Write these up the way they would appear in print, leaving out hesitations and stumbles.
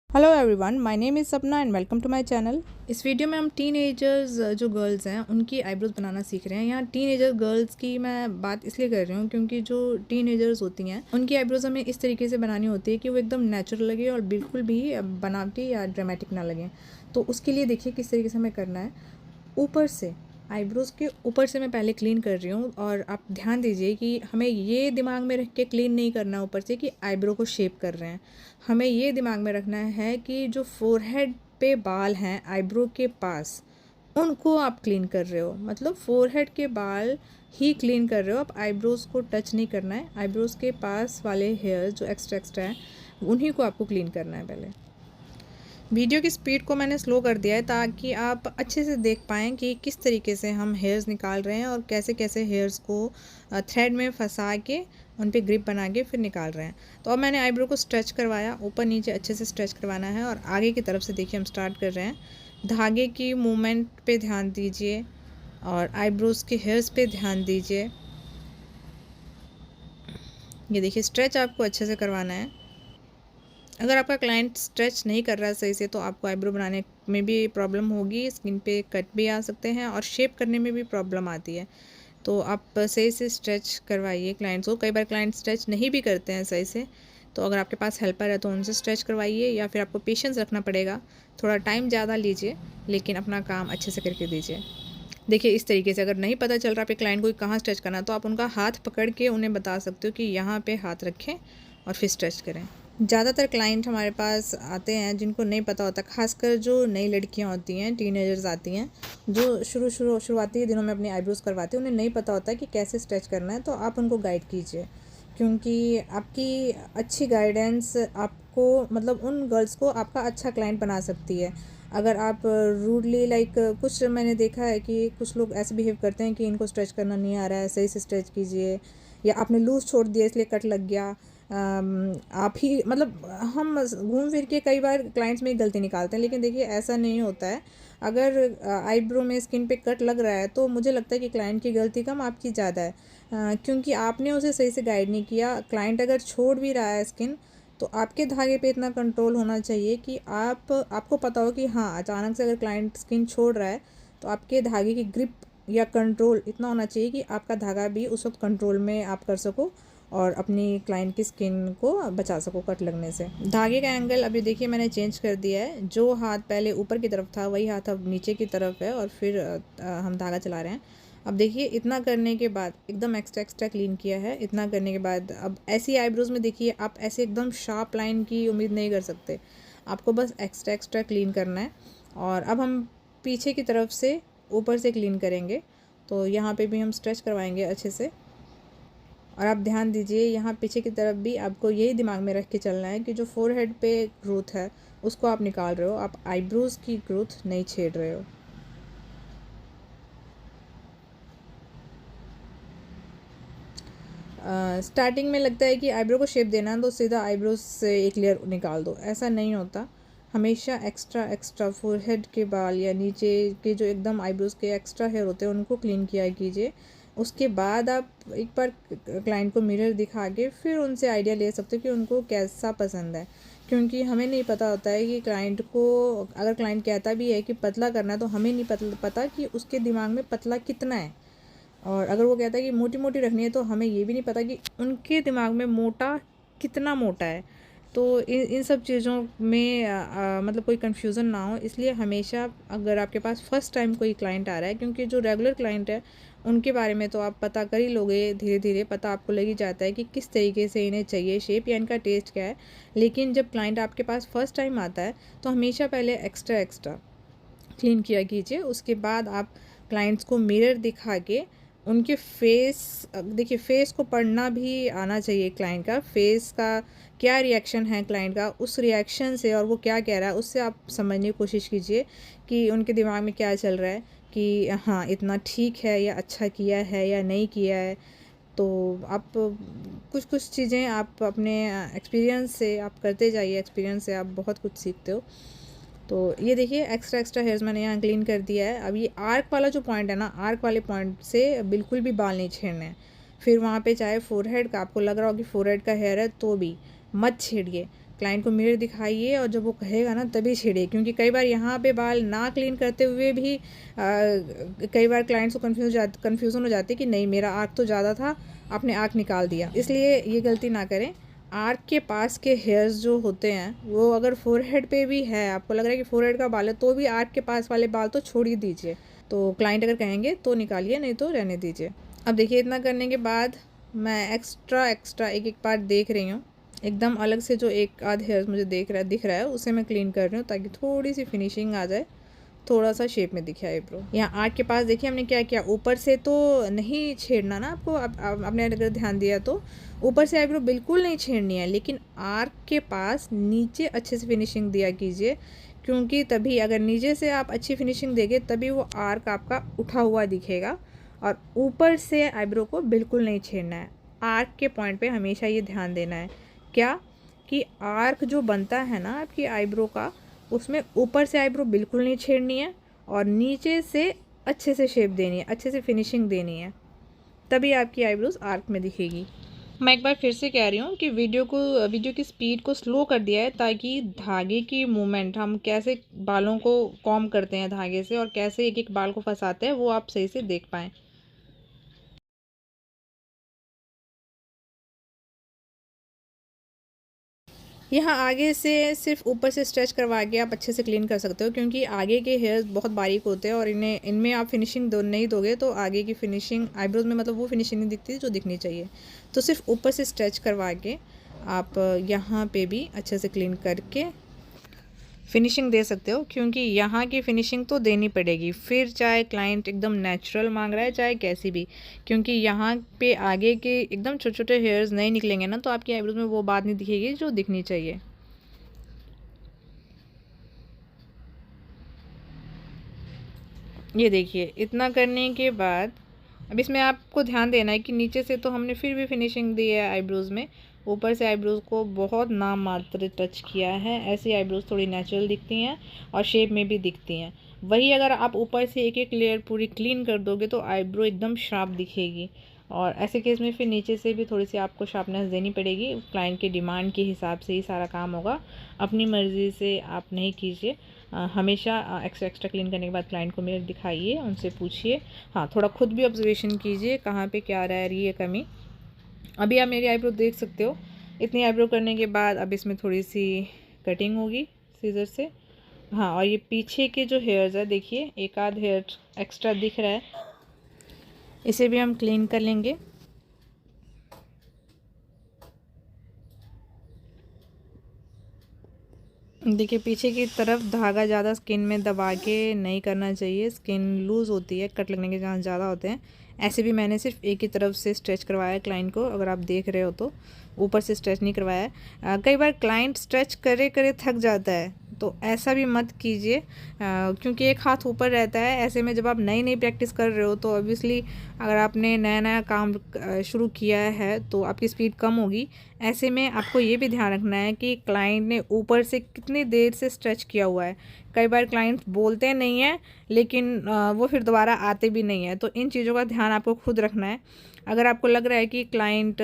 Hello everyone, my name is Sapna and welcome to my channel. इस video में हम teenagers जो गर्ल्स हैं उनकी आईब्रोज बनाना सीख रहे हैं। यहाँ टीनेजर गर्ल्स की मैं बात इसलिए कर रही हूँ क्योंकि जो टीनेजर्स होती हैं उनकी आईब्रोज हमें इस तरीके से बनानी होती है कि वो एकदम नेचुरल लगे और बिल्कुल भी बनावटी या ड्रामेटिक ना लगे। तो उसके लिए देखिए किस तरीके से हमें करना है। ऊपर से आईब्रोज़ के ऊपर से मैं पहले क्लीन कर रही हूँ और आप ध्यान दीजिए कि हमें ये दिमाग में रख के क्लीन नहीं करना ऊपर से कि आईब्रो को शेप कर रहे हैं। हमें ये दिमाग में रखना है कि जो फोरहेड पे बाल हैं आईब्रो के पास, उनको आप क्लीन कर रहे हो, मतलब फोरहेड के बाल ही क्लीन कर रहे हो। आप आईब्रोज़ को टच नहीं करना है। आईब्रोज़ के पास वाले हेयर जो एक्स्ट्रा हैं उन्हीं को आपको क्लीन करना है। पहले वीडियो की स्पीड को मैंने स्लो कर दिया है ताकि आप अच्छे से देख पाएँ कि किस तरीके से हम हेयर्स निकाल रहे हैं और कैसे कैसे हेयर्स को थ्रेड में फंसा के उन पे ग्रिप बना के फिर निकाल रहे हैं। तो अब मैंने आईब्रो को स्ट्रेच करवाया, ऊपर नीचे अच्छे से स्ट्रेच करवाना है और आगे की तरफ से देखिए हम स्टार्ट कर रहे हैं। धागे की मूवमेंट पे ध्यान दीजिए और आईब्रोज़ के हेयर्स पे ध्यान दीजिए। ये देखिए स्ट्रेच आपको अच्छे से करवाना है। अगर आपका क्लाइंट स्ट्रेच नहीं कर रहा है सही से तो आपको आईब्रो बनाने में भी प्रॉब्लम होगी, स्किन पे कट भी आ सकते हैं और शेप करने में भी प्रॉब्लम आती है। तो आप सही से स्ट्रेच करवाइए क्लाइंट्स को। कई बार क्लाइंट स्ट्रेच नहीं भी करते हैं सही से, तो अगर आपके पास हेल्पर है तो उनसे स्ट्रेच करवाइए या फिर आपको पेशेंस रखना पड़ेगा। थोड़ा टाइम ज़्यादा लीजिए लेकिन अपना काम अच्छे से करके दीजिए। देखिए इस तरीके से अगर नहीं पता चल रहा आपके क्लाइंट को कहाँ स्ट्रेच करना है तो आप उनका हाथ पकड़ के उन्हें बता सकते हो कि यहाँ पे हाथ रखें और फिर स्ट्रेच करें। ज़्यादातर क्लाइंट हमारे पास आते हैं जिनको नहीं पता होता, खासकर जो नई लड़कियां होती हैं, टीनेजर्स आती हैं जो शुरुआती दिनों में अपनी आईब्रोज़ करवाती हैं, उन्हें नहीं पता होता कि कैसे स्ट्रेच करना है। तो आप उनको गाइड कीजिए क्योंकि आपकी अच्छी गाइडेंस आपको, मतलब उन गर्ल्स को आपका अच्छा क्लाइंट बना सकती है। अगर आप रूडली कुछ मैंने देखा है कि कुछ लोग ऐसे बिहेव करते हैं कि इनको स्ट्रेच करना नहीं आ रहा है, सही से स्ट्रेच कीजिए, या आपने लूज़ छोड़ दिया इसलिए कट लग गया। आप ही, मतलब हम घूम फिर के कई बार क्लाइंट्स में ही गलती निकालते हैं, लेकिन देखिए ऐसा नहीं होता है। अगर आईब्रो में स्किन पे कट लग रहा है तो मुझे लगता है कि क्लाइंट की गलती कम, आपकी ज़्यादा है, क्योंकि आपने उसे सही से गाइड नहीं किया। क्लाइंट अगर छोड़ भी रहा है स्किन तो आपके धागे पे इतना कंट्रोल होना चाहिए कि आपको पता हो कि हाँ, अचानक से अगर क्लाइंट स्किन छोड़ रहा है तो आपके धागे की ग्रिप या कंट्रोल इतना होना चाहिए कि आपका धागा भी उस वक्त कंट्रोल में आप कर सको और अपनी क्लाइंट की स्किन को बचा सको कट लगने से। धागे का एंगल अभी देखिए मैंने चेंज कर दिया है। जो हाथ पहले ऊपर की तरफ था वही हाथ अब नीचे की तरफ है और फिर हम धागा चला रहे हैं। अब देखिए इतना करने के बाद एकदम एक्स्ट्रा क्लीन किया है। इतना करने के बाद अब ऐसी आईब्रोज़ में देखिए आप ऐसे एकदम शार्प लाइन की उम्मीद नहीं कर सकते, आपको बस एक्स्ट्रा क्लीन करना है। और अब हम पीछे की तरफ से ऊपर से क्लीन करेंगे, तो यहाँ पे भी हम स्ट्रेच करवाएंगे अच्छे से। और आप ध्यान दीजिए यहाँ पीछे की तरफ भी आपको यही दिमाग में रख के चलना है कि जो फोरहेड पे ग्रोथ है उसको आप निकाल रहे हो, आप आईब्रोज़ की ग्रोथ नहीं छेड़ रहे हो। स्टार्टिंग में लगता है कि आईब्रो को शेप देना है तो सीधा आईब्रोज से एक लेयर निकाल दो, ऐसा नहीं होता। हमेशा एक्स्ट्रा फोरहेड के बाल या नीचे के जो एकदम आईब्रोज के एक्स्ट्रा हेयर होते हैं उनको क्लीन किया कीजिए। उसके बाद आप एक बार क्लाइंट को मिरर दिखा के फिर उनसे आइडिया ले सकते हो कि उनको कैसा पसंद है, क्योंकि हमें नहीं पता होता है कि क्लाइंट को, अगर क्लाइंट कहता भी है कि पतला करना है तो हमें नहीं पता कि उसके दिमाग में पतला कितना है। और अगर वो कहता है कि मोटी मोटी रखनी है तो हमें ये भी नहीं पता कि उनके दिमाग में मोटा कितना मोटा है। तो इन सब चीज़ों में मतलब कोई कन्फ्यूज़न ना हो, इसलिए हमेशा अगर आपके पास फ़र्स्ट टाइम कोई क्लाइंट आ रहा है, क्योंकि जो रेगुलर क्लाइंट है उनके बारे में तो आप पता कर ही लोगे, धीरे धीरे पता आपको लग ही जाता है कि किस तरीके से इन्हें चाहिए शेप या इनका टेस्ट क्या है। लेकिन जब क्लाइंट आपके पास फ़र्स्ट टाइम आता है तो हमेशा पहले एक्स्ट्रा क्लीन किया कीजिए। उसके बाद आप क्लाइंट्स को मिरर दिखा के उनके फेस, देखिए फेस को पढ़ना भी आना चाहिए क्लाइंट का, फेस का क्या रिएक्शन है क्लाइंट का, उस रिएक्शन से और वो क्या कह रहा है उससे आप समझने की कोशिश कीजिए कि उनके दिमाग में क्या चल रहा है, कि हाँ इतना ठीक है या अच्छा किया है या नहीं किया है। तो आप कुछ चीज़ें आप अपने एक्सपीरियंस से आप करते जाइए, एक्सपीरियंस से आप बहुत कुछ सीखते हो। तो ये देखिए एक्स्ट्रा हेयर्स मैंने यहाँ क्लीन कर दिया है। अब ये आर्क वाला जो पॉइंट है ना, आर्क वाले पॉइंट से बिल्कुल भी बाल नहीं छेड़ने हैं। फिर वहाँ पे चाहे फोरहेड का आपको लग रहा हो कि फोरहेड का हेयर है तो भी मत छेड़िए। क्लाइंट को मिरर दिखाइए और जब वो कहेगा ना तभी छेड़िए, क्योंकि कई बार यहाँ पे बाल ना क्लीन करते हुए भी कई बार क्लाइंट्स को कन्फ्यूज़न हो जाती है कि नहीं मेरा आर्क तो ज़्यादा था, आपने आर्क निकाल दिया। इसलिए ये गलती ना करें। आर्क के पास के हेयर्स जो होते हैं वो अगर फोरहेड पे भी है, आपको लग रहा है कि फोरहेड का बाल है, तो भी आर्क के पास वाले बाल तो छोड़ ही दीजिए। तो क्लाइंट अगर कहेंगे तो निकालिए, नहीं तो रहने दीजिए। अब देखिए इतना करने के बाद मैं एक्स्ट्रा एक एक पार्ट देख रही हूँ, एकदम अलग से जो एक आध हेयर मुझे दिख रहा है उसे मैं क्लीन कर रही हूँ, ताकि थोड़ी सी फिनिशिंग आ जाए, थोड़ा सा शेप में दिखे आईब्रो। यहाँ आर्क के पास देखिए हमने क्या किया, ऊपर से तो नहीं छेड़ना ना आपको, आपने अगर ध्यान दिया तो ऊपर से आईब्रो बिल्कुल नहीं छेड़नी है, लेकिन आर्क के पास नीचे अच्छे से फिनिशिंग दिया कीजिए, क्योंकि तभी अगर नीचे से आप अच्छी फिनिशिंग देंगे तभी वो आर्क आपका उठा हुआ दिखेगा। और ऊपर से आईब्रो को बिल्कुल नहीं छेड़ना है। आर्क के पॉइंट पे हमेशा ये ध्यान देना है क्या, कि आर्क जो बनता है ना आपकी आईब्रो का, उसमें ऊपर से आईब्रो बिल्कुल नहीं छेड़नी है और नीचे से अच्छे से शेप देनी है, अच्छे से फिनिशिंग देनी है, तभी आपकी आईब्रोज आर्क में दिखेगी। मैं एक बार फिर से कह रही हूँ कि वीडियो की स्पीड को स्लो कर दिया है, ताकि धागे की मूवमेंट, हम कैसे बालों को कॉम करते हैं धागे से और कैसे एक एक बाल को फंसाते हैं, वो आप सही से देख पाएँ। यहाँ आगे से सिर्फ ऊपर से स्ट्रेच करवा के आप अच्छे से क्लीन कर सकते हो, क्योंकि आगे के हेयर्स बहुत बारीक होते हैं और इनमें आप फिनिशिंग नहीं दोगे तो आगे की फिनिशिंग आईब्रोज में मतलब वो फिनिशिंग नहीं दिखती जो दिखनी चाहिए। तो सिर्फ ऊपर से स्ट्रेच करवा के आप यहाँ पे भी अच्छे से क्लीन करके फिनिशिंग दे सकते हो, क्योंकि यहाँ की फिनिशिंग तो देनी पड़ेगी, फिर चाहे क्लाइंट एकदम नेचुरल मांग रहा है चाहे कैसी भी, क्योंकि यहाँ पे आगे के एकदम छोटे छोटे हेयर्स नहीं निकलेंगे ना, तो आपकी आईब्रोज में वो बात नहीं दिखेगी जो दिखनी चाहिए। ये देखिए इतना करने के बाद अब इसमें आपको ध्यान देना है कि नीचे से तो हमने फिर भी फिनिशिंग दी है आईब्रोज़ में, ऊपर से आईब्रोज़ को बहुत नाम मात्र टच किया है। ऐसी आईब्रोज़ थोड़ी नेचुरल दिखती हैं और शेप में भी दिखती हैं। वही अगर आप ऊपर से एक एक लेयर पूरी क्लीन कर दोगे तो आईब्रो एकदम शार्प दिखेगी, और ऐसे केस में फिर नीचे से भी थोड़ी सी आपको शार्पनेस देनी पड़ेगी। क्लाइंट की डिमांड के हिसाब से ही सारा काम होगा, अपनी मर्ज़ी से आप नहीं कीजिए। हमेशा एक्स्ट्रा क्लीन करने के बाद क्लाइंट को मिरर दिखाइए, उनसे पूछिए, हाँ थोड़ा खुद भी ऑब्जर्वेशन कीजिए कहाँ पे क्या रह रही है कमी। अभी आप मेरी आईब्रो देख सकते हो। इतनी आईब्रो करने के बाद अब इसमें थोड़ी सी कटिंग होगी सीजर से। हाँ, और ये पीछे के जो हेयर्स है देखिए एक आध हेयर एक्स्ट्रा दिख रहा है, इसे भी हम क्लीन कर लेंगे। देखिए पीछे की तरफ धागा ज़्यादा स्किन में दबा के नहीं करना चाहिए, स्किन लूज़ होती है, कट लगने के चांस ज़्यादा होते हैं। ऐसे भी मैंने सिर्फ एक ही तरफ से स्ट्रेच करवाया है क्लाइंट को, अगर आप देख रहे हो तो ऊपर से स्ट्रेच नहीं करवाया है। कई बार क्लाइंट स्ट्रेच करे करे थक जाता है, तो ऐसा भी मत कीजिए, क्योंकि एक हाथ ऊपर रहता है। ऐसे में जब आप नई नई प्रैक्टिस कर रहे हो तो ऑब्वियसली अगर आपने नया नया काम शुरू किया है तो आपकी स्पीड कम होगी। ऐसे में आपको ये भी ध्यान रखना है कि क्लाइंट ने ऊपर से कितनी देर से स्ट्रेच किया हुआ है। कई बार क्लाइंट बोलते नहीं हैं लेकिन वो फिर दोबारा आते भी नहीं हैं, तो इन चीज़ों का ध्यान आपको खुद रखना है। अगर आपको लग रहा है कि क्लाइंट,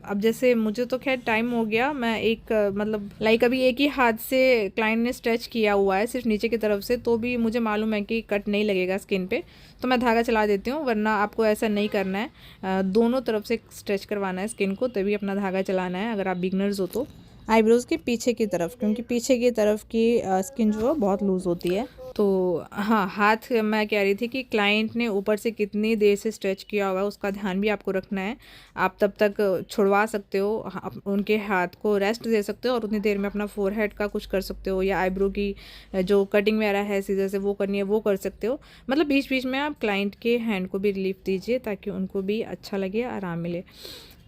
अब जैसे मुझे तो खैर टाइम हो गया, मैं एक मतलब लाइक अभी एक ही हाथ से क्लाइंट ने स्ट्रेच किया हुआ है सिर्फ नीचे की तरफ से, तो भी मुझे मालूम है कि कट नहीं लगेगा स्किन पे, तो मैं धागा चला देती हूँ। वरना आपको ऐसा नहीं करना है, दोनों तरफ से स्ट्रेच करवाना है स्किन को, तभी अपना धागा चलाना है अगर आप बिगनर्स हो तो। आईब्रोज़ के पीछे की तरफ, क्योंकि पीछे की तरफ की स्किन जो है बहुत लूज़ होती है। तो हाँ, हाथ मैं कह रही थी कि क्लाइंट ने ऊपर से कितनी देर से स्ट्रेच किया होगा उसका ध्यान भी आपको रखना है। आप तब तक छुड़वा सकते हो, उनके हाथ को रेस्ट दे सकते हो और उतनी देर में अपना फोरहेड का कुछ कर सकते हो, या आईब्रो की जो कटिंग वगैरह है सीजर से वो करनी है वो कर सकते हो। मतलब बीच बीच में आप क्लाइंट के हैंड को भी रिलीफ दीजिए ताकि उनको भी अच्छा लगे, आराम मिले।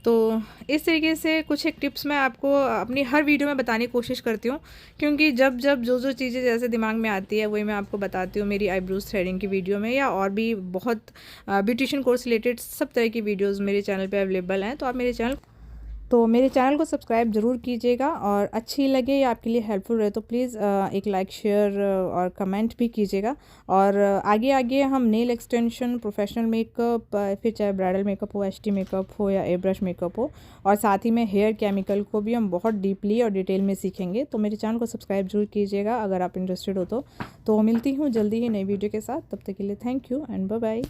तो इस तरीके से कुछ एक टिप्स मैं आपको अपनी हर वीडियो में बताने की कोशिश करती हूँ, क्योंकि जब जब जो चीज़ें जैसे दिमाग में आती है वही मैं आपको बताती हूँ मेरी आईब्रोज थ्रेडिंग की वीडियो में, या और भी बहुत ब्यूटिशियन कोर्स रिलेटेड सब तरह की वीडियोस मेरे चैनल पे अवेलेबल हैं, तो आप मेरे चैनल तो मेरे चैनल को सब्सक्राइब ज़रूर कीजिएगा, और अच्छी लगे या आपके लिए हेल्पफुल रहे तो प्लीज़ एक लाइक, शेयर और कमेंट भी कीजिएगा। और आगे आगे हम नेल एक्सटेंशन, प्रोफेशनल मेकअप, फिर चाहे ब्राइडल मेकअप हो, एचडी मेकअप हो या ए ब्रश मेकअप हो, और साथ ही में हेयर केमिकल को भी हम बहुत डीपली और डिटेल में सीखेंगे। तो मेरे चैनल को सब्सक्राइब जरूर कीजिएगा अगर आप इंटरेस्टेड हो तो मिलती हूँ जल्दी ही नई वीडियो के साथ। तब तक के लिए thank you and bye bye.